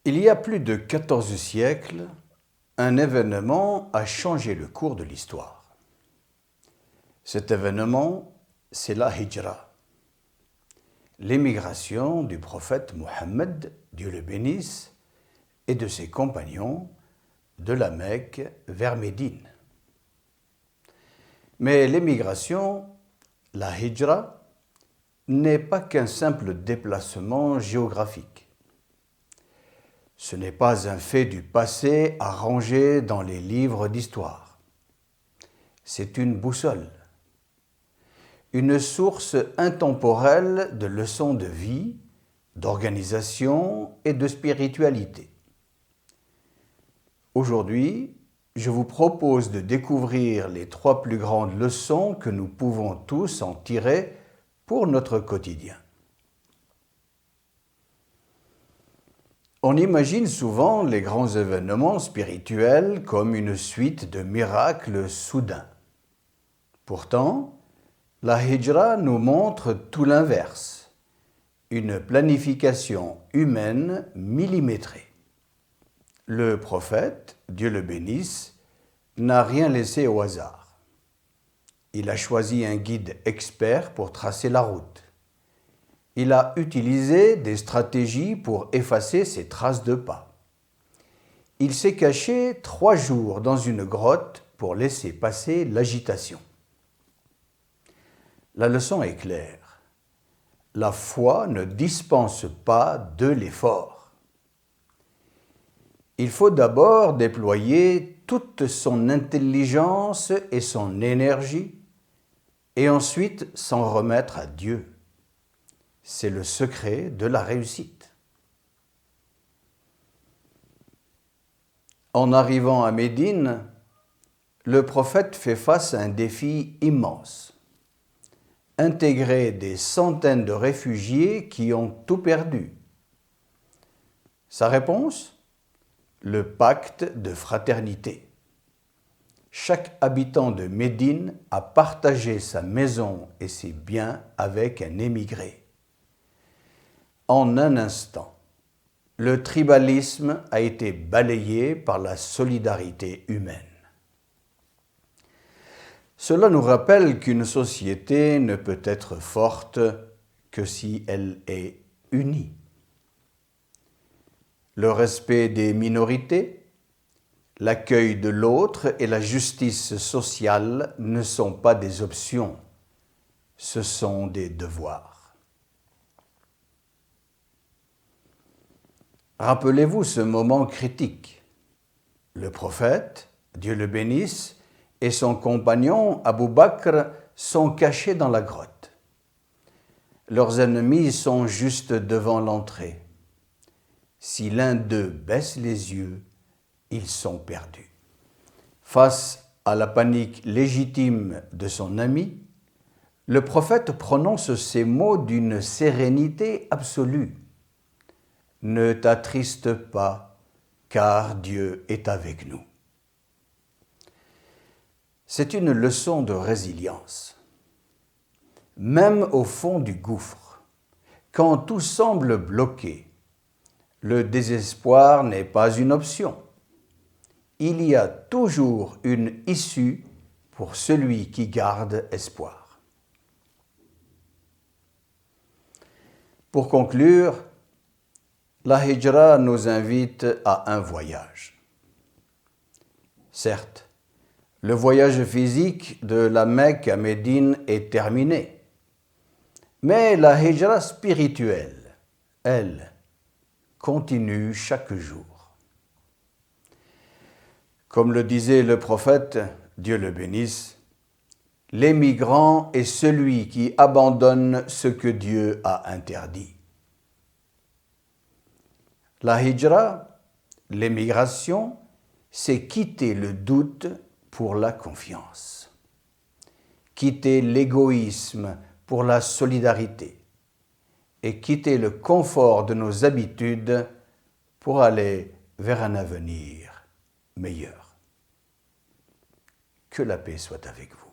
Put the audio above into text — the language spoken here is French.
Il y a plus de 14 siècles, un événement a changé le cours de l'histoire. Cet événement, c'est la Hijra, l'émigration du prophète Mohammed, Dieu le bénisse, et de ses compagnons de la Mecque vers Médine. Mais l'émigration, la Hijra, n'est pas qu'un simple déplacement géographique. Ce n'est pas un fait du passé arrangé dans les livres d'histoire. C'est une boussole, une source intemporelle de leçons de vie, d'organisation et de spiritualité. Aujourd'hui, je vous propose de découvrir les 3 plus grandes leçons que nous pouvons tous en tirer pour notre quotidien. On imagine souvent les grands événements spirituels comme une suite de miracles soudains. Pourtant, la Hijra nous montre tout l'inverse, une planification humaine millimétrée. Le prophète, Dieu le bénisse, n'a rien laissé au hasard. Il a choisi un guide expert pour tracer la route. Il a utilisé des stratégies pour effacer ses traces de pas. Il s'est caché 3 jours dans une grotte pour laisser passer l'agitation. La leçon est claire. La foi ne dispense pas de l'effort. Il faut d'abord déployer toute son intelligence et son énergie et ensuite s'en remettre à Dieu. C'est le secret de la réussite. En arrivant à Médine, le prophète fait face à un défi immense. Intégrer des centaines de réfugiés qui ont tout perdu. Sa réponse ? Le pacte de fraternité. Chaque habitant de Médine a partagé sa maison et ses biens avec un émigré. En un instant, le tribalisme a été balayé par la solidarité humaine. Cela nous rappelle qu'une société ne peut être forte que si elle est unie. Le respect des minorités, l'accueil de l'autre et la justice sociale ne sont pas des options, ce sont des devoirs. Rappelez-vous ce moment critique. Le prophète, Dieu le bénisse, et son compagnon Abu Bakr sont cachés dans la grotte. Leurs ennemis sont juste devant l'entrée. Si l'un d'eux baisse les yeux, ils sont perdus. Face à la panique légitime de son ami, le prophète prononce ces mots d'une sérénité absolue. « Ne t'attriste pas, car Dieu est avec nous. » C'est une leçon de résilience. Même au fond du gouffre, quand tout semble bloqué, le désespoir n'est pas une option. Il y a toujours une issue pour celui qui garde espoir. Pour conclure, la Hijra nous invite à un voyage. Certes, le voyage physique de la Mecque à Médine est terminé, mais la Hijra spirituelle, elle, continue chaque jour. Comme le disait le prophète, Dieu le bénisse, « L'émigrant est celui qui abandonne ce que Dieu a interdit. » La Hijra, l'émigration, c'est quitter le doute pour la confiance, quitter l'égoïsme pour la solidarité et quitter le confort de nos habitudes pour aller vers un avenir meilleur. Que la paix soit avec vous.